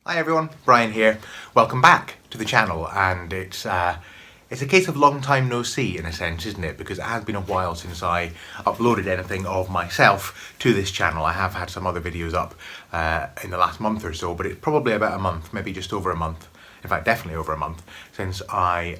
Hi everyone, Brian here. Welcome back to the channel, and it's a case of long time no see in a sense, isn't it? Because it has been a while since I uploaded anything of myself to this channel. I have had some other videos up in the last month or so, but it's probably about a month, maybe just over a month. In fact, definitely over a month since I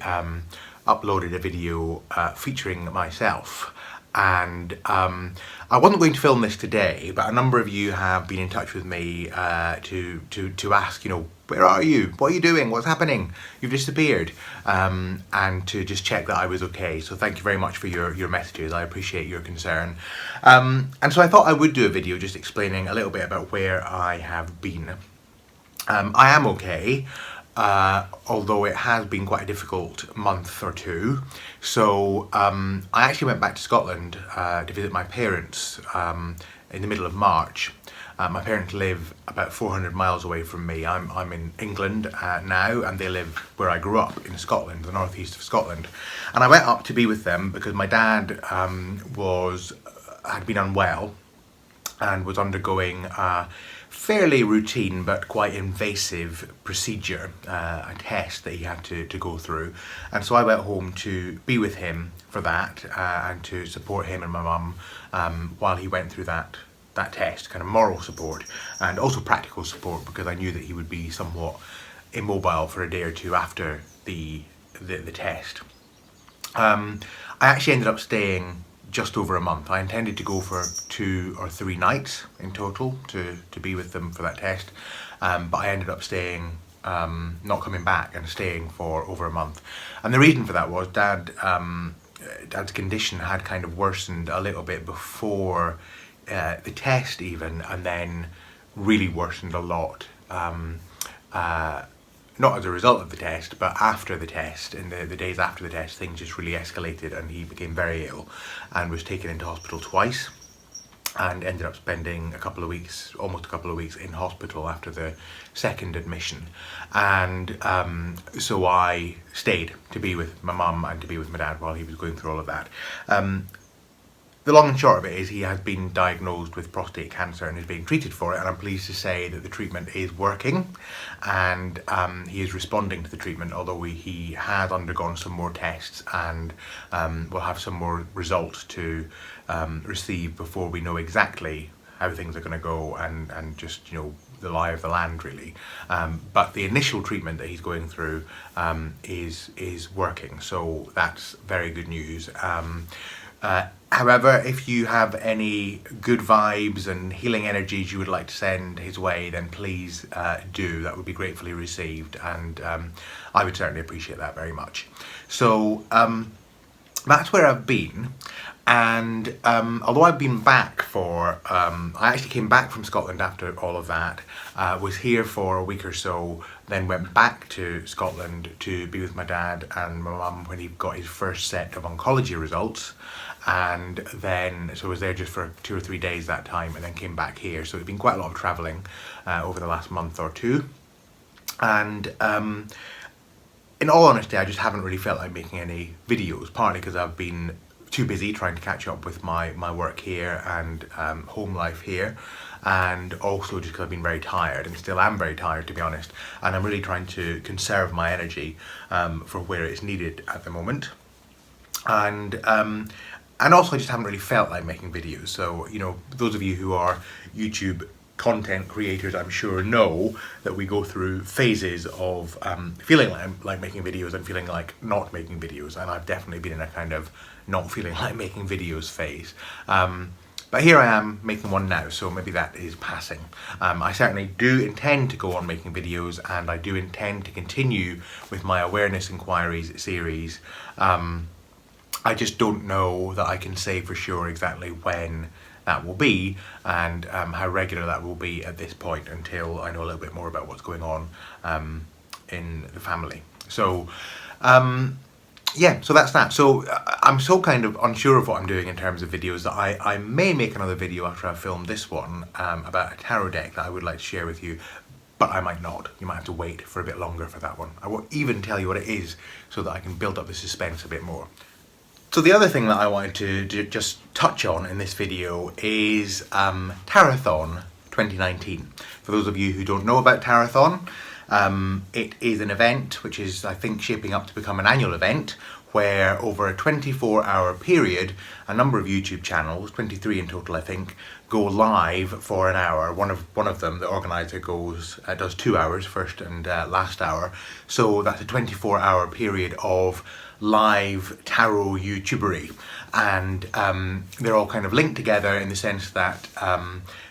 uploaded a video featuring myself. And I wasn't going to film this today, but a number of you have been in touch with me to ask, you know, where are you? What are you doing? What's happening? You've disappeared. And to just check that I was okay. So thank you very much for your messages. I appreciate your concern. And so I thought I would do a video just explaining a little bit about where I have been. I am okay. Although it has been quite a difficult month or two. So I actually went back to Scotland to visit my parents in the middle of March. My parents live about 400 miles away from me. I'm in England now, and they live where I grew up in Scotland, the northeast of Scotland. And I went up to be with them because my dad had been unwell and was undergoing fairly routine but quite invasive procedure, a test that he had to go through. And so I went home to be with him for that and to support him and my mum while he went through that test, kind of moral support and also practical support, because I knew that he would be somewhat immobile for a day or two after the test. I actually ended up staying just over a month. I intended to go for 2 or 3 nights in total to be with them for that test, but I ended up staying, not coming back and staying for over a month. And the reason for that was Dad's condition had kind of worsened a little bit before the test even, and then really worsened a lot. Not as a result of the test, but after the test, in the days after the test, things just really escalated and he became very ill and was taken into hospital twice and ended up spending almost a couple of weeks in hospital after the second admission. And so I stayed to be with my mum and to be with my dad while he was going through all of that. The long and short of it is he has been diagnosed with prostate cancer and is being treated for it, and I'm pleased to say that the treatment is working and he is responding to the treatment, although he has undergone some more tests and will have some more results to receive before we know exactly how things are going to go and just, you know, the lie of the land really. But the initial treatment that he's going through is working, so that's very good news. However, if you have any good vibes and healing energies you would like to send his way, then please do. That would be gratefully received, and I would certainly appreciate that very much. So that's where I've been. And although I've been back I actually came back from Scotland after all of that, was here for a week or so, then went back to Scotland to be with my dad and my mum when he got his first set of oncology results, and then so I was there just for 2 or 3 days that time, and then came back here. So it's been quite a lot of travelling over the last month or two, and in all honesty I just haven't really felt like making any videos, partly because I've been too busy trying to catch up with my work here and home life here, and also just because I've been very tired and still am very tired, to be honest, and I'm really trying to conserve my energy for where it's needed at the moment. And also I just haven't really felt like making videos. So, you know, those of you who are YouTube content creators, I'm sure, know that we go through phases of feeling like making videos and feeling like not making videos, and I've definitely been in a kind of not feeling like making videos phase. But here I am making one now, so maybe that is passing. I certainly do intend to go on making videos, and I do intend to continue with my awareness inquiries series. I just don't know that I can say for sure exactly when that will be and how regular that will be at this point, until I know a little bit more about what's going on in the family. So yeah, so that's that. So I'm so kind of unsure of what I'm doing in terms of videos that I may make another video after I've filmed this one about a tarot deck that I would like to share with you, but I might not. You might have to wait for a bit longer for that one. I won't even tell you what it is so that I can build up the suspense a bit more. So the other thing that I wanted to just touch on in this video is Tarothon 2019. For those of you who don't know about Tarothon, it is an event which is, I think, shaping up to become an annual event where over a 24-hour period, a number of YouTube channels, 23 in total I think, go live for an hour. One of them, the organiser, does 2 hours, first and last hour. So that's a 24-hour period of live tarot YouTubery, and they're all kind of linked together in the sense that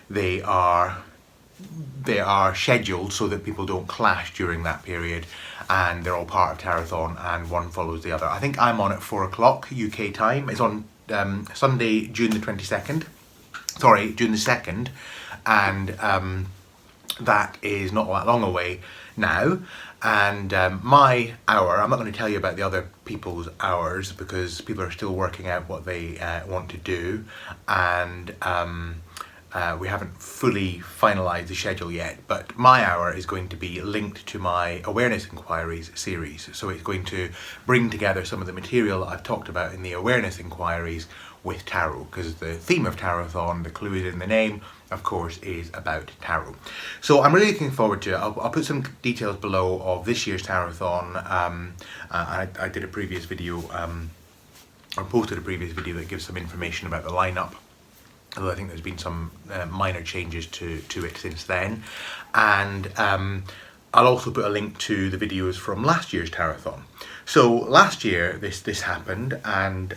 they are scheduled so that people don't clash during that period, and they're all part of Tarothon and one follows the other. I think I'm on at 4 o'clock UK time. It's on Sunday, June the 2nd, and that is not that long away now. And my hour, I'm not going to tell you about the other people's hours because people are still working out what they want to do, and we haven't fully finalised the schedule yet, but my hour is going to be linked to my Awareness Inquiries series. So it's going to bring together some of the material that I've talked about in the Awareness Inquiries with tarot, because the theme of Tarothon, the clue is in the name, of course, is about tarot. So I'm really looking forward to it. I'll put some details below of this year's Tarothon. I did a previous video, or posted a previous video that gives some information about the lineup, although I think there's been some minor changes to it since then. And I'll also put a link to the videos from last year's Tarothon. So last year this happened, and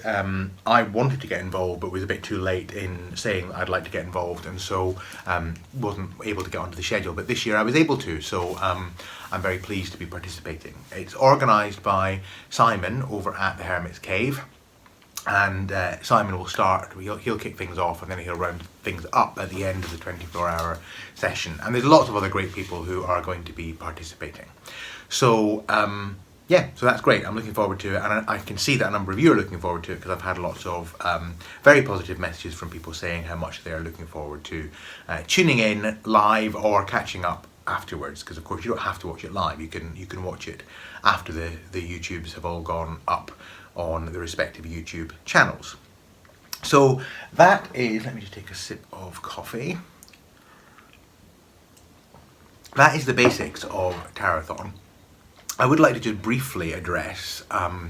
I wanted to get involved but was a bit too late in saying I'd like to get involved, and so wasn't able to get onto the schedule. But this year I was able to, so I'm very pleased to be participating. It's organised by Simon over at the Hermit's Cave. And Simon will start, he'll kick things off, and then he'll round things up at the end of the 24-hour session. And there's lots of other great people who are going to be participating. So yeah, so that's great. I'm looking forward to it, and I can see that a number of you are looking forward to it because I've had lots of very positive messages from people saying how much they are looking forward to tuning in live or catching up afterwards, because of course you don't have to watch it live. You can watch it after the YouTubes have all gone up on the respective YouTube channels. So that is, let me just take a sip of coffee. That is the basics of Tarothon. I would like to just briefly address my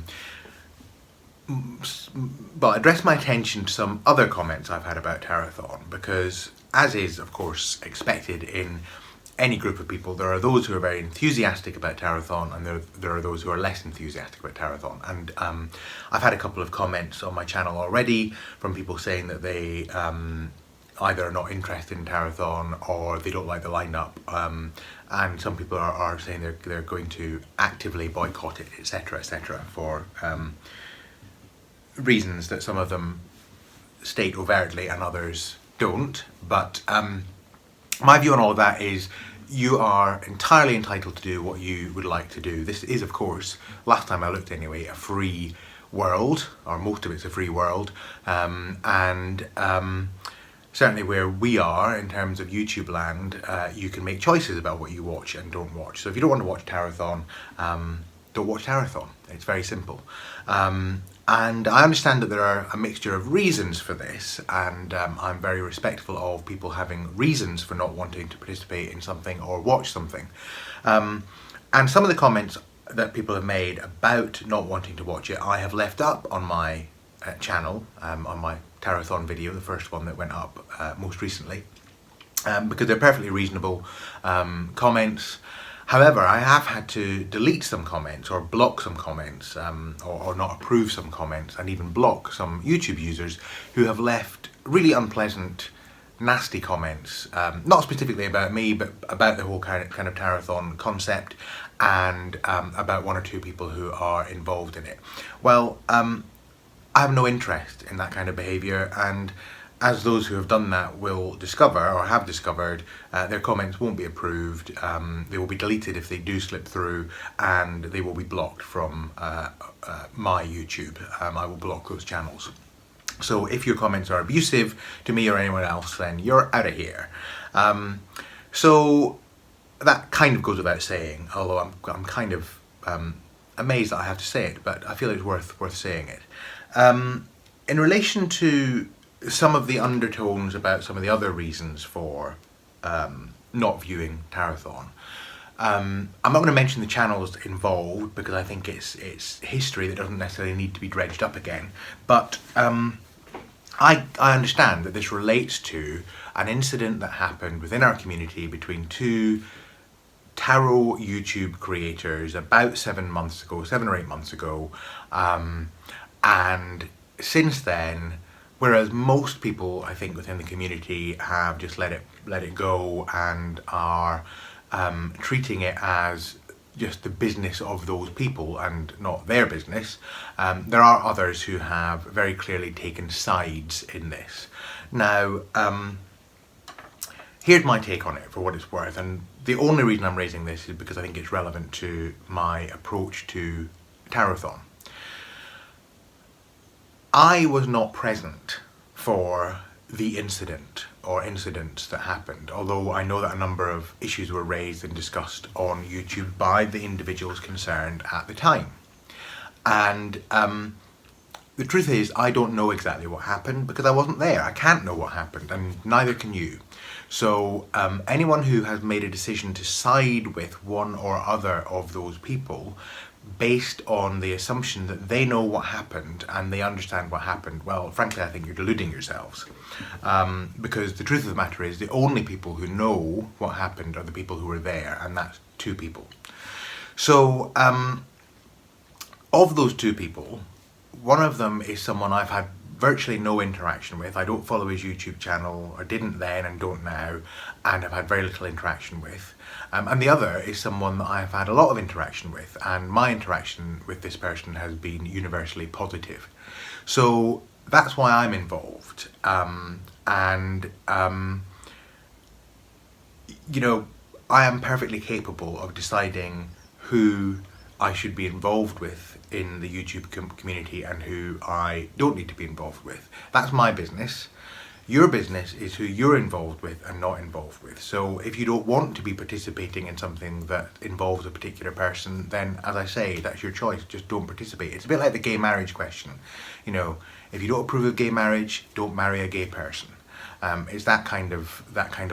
attention to some other comments I've had about Tarothon, because as is of course expected in any group of people, there are those who are very enthusiastic about Tarothon, and there are those who are less enthusiastic about Tarothon. And I've had a couple of comments on my channel already from people saying that they either are not interested in Tarothon or they don't like the lineup, and some people are saying they're going to actively boycott it, etc., etc., for reasons that some of them state overtly and others don't. But my view on all of that is you are entirely entitled to do what you would like to do. This is, of course, last time I looked anyway, a free world, or most of it's a free world, and certainly where we are in terms of YouTube land, you can make choices about what you watch and don't watch. So if you don't want to watch Tarothon, don't watch Tarothon. It's very simple. And I understand that there are a mixture of reasons for this, and I'm very respectful of people having reasons for not wanting to participate in something or watch something. And some of the comments that people have made about not wanting to watch it, I have left up on my channel, on my Tarothon video, the first one that went up most recently, because they're perfectly reasonable comments. However, I have had to delete some comments or block some comments, or not approve some comments, and even block some YouTube users who have left really unpleasant, nasty comments, not specifically about me, but about the whole kind of Tarothon concept, and about one or two people who are involved in it. Well, I have no interest in that kind of behaviour, and as those who have done that will discover, or have discovered, their comments won't be approved, they will be deleted if they do slip through, and they will be blocked from my YouTube. I will block those channels. So if your comments are abusive to me or anyone else, then you're out of here. So that kind of goes without saying, although I'm kind of amazed that I have to say it, but I feel it's worth saying it. In relation to some of the undertones about some of the other reasons for not viewing Tarothon. I'm not going to mention the channels involved because I think it's history that doesn't necessarily need to be dredged up again. But I understand that this relates to an incident that happened within our community between two tarot YouTube creators about 7 or 8 months ago, and since then, whereas most people I think within the community have just let it go and are treating it as just the business of those people and not their business, there are others who have very clearly taken sides in this. Now, here's my take on it for what it's worth, and the only reason I'm raising this is because I think it's relevant to my approach to Tarothon. I was not present for the incident or incidents that happened, although I know that a number of issues were raised and discussed on YouTube by the individuals concerned at the time. And the truth is, I don't know exactly what happened because I wasn't there. I can't know what happened, and neither can you. So anyone who has made a decision to side with one or other of those people based on the assumption that they know what happened and they understand what happened, well, frankly, I think you're deluding yourselves. Because the truth of the matter is the only people who know what happened are the people who were there, and that's two people. So of those two people, one of them is someone I've had virtually no interaction with. I don't follow his YouTube channel, or didn't then and don't now, and have had very little interaction with. And the other is someone that I've had a lot of interaction with, and my interaction with this person has been universally positive. So that's why I'm involved. You know, I am perfectly capable of deciding who I should be involved with in the YouTube community and who I don't need to be involved with. That's my business. Your business is who you're involved with and not involved with. So if you don't want to be participating in something that involves a particular person, then as I say, that's your choice. Just don't participate. It's a bit like the gay marriage question. You know, if you don't approve of gay marriage, don't marry a gay person. It's that kind of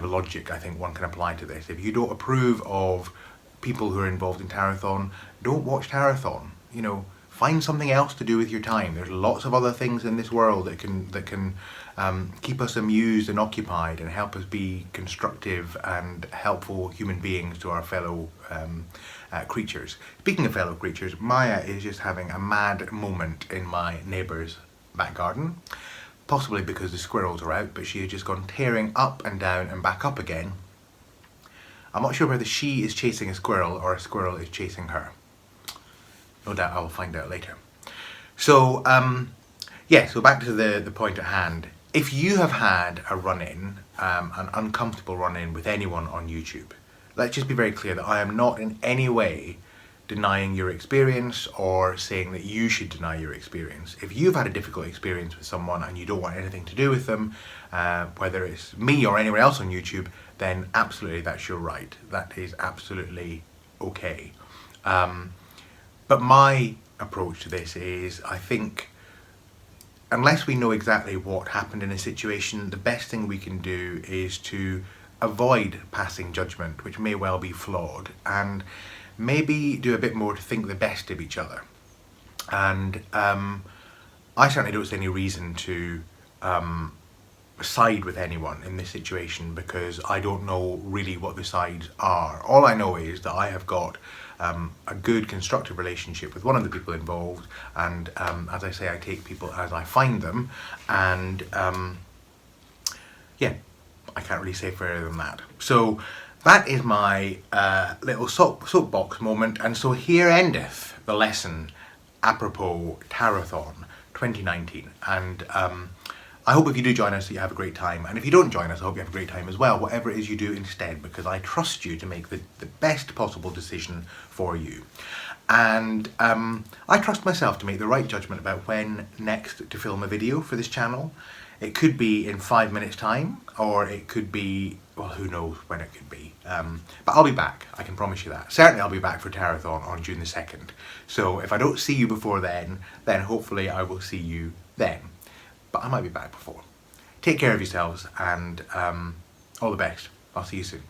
logic I think one can apply to this. If you don't approve of people who are involved in Tarothon, don't watch Tarothon. You know, find something else to do with your time. There's lots of other things in this world that can keep us amused and occupied and help us be constructive and helpful human beings to our fellow creatures. Speaking of fellow creatures, Maya is just having a mad moment in my neighbour's back garden, possibly because the squirrels are out, but she has just gone tearing up and down and back up again. I'm not sure whether she is chasing a squirrel or a squirrel is chasing her. No doubt I will find out later. So, so back to the point at hand. If you have had a run-in, an uncomfortable run-in with anyone on YouTube, let's just be very clear that I am not in any way denying your experience or saying that you should deny your experience. If you've had a difficult experience with someone and you don't want anything to do with them, whether it's me or anyone else on YouTube, then absolutely that's your right. That is absolutely okay. But my approach to this is, I think, unless we know exactly what happened in a situation, the best thing we can do is to avoid passing judgment, which may well be flawed, and maybe do a bit more to think the best of each other. And I certainly don't see any reason to side with anyone in this situation because I don't know really what the sides are. All I know is that I have got a good constructive relationship with one of the people involved, and as I say, I take people as I find them, and I can't really say further than that. So that is my little soapbox moment, and so here endeth the lesson apropos Tarothon 2019, and I hope if you do join us that you have a great time, and if you don't join us I hope you have a great time as well, whatever it is you do instead, because I trust you to make the best possible decision for you. And I trust myself to make the right judgment about when next to film a video for this channel. It could be in 5 minutes time, or it could be, well, who knows when it could be. But I'll be back, I can promise you that. Certainly I'll be back for Tarothon on June the 2nd. So if I don't see you before then hopefully I will see you then. But I might be back before. Take care of yourselves, and all the best. I'll see you soon.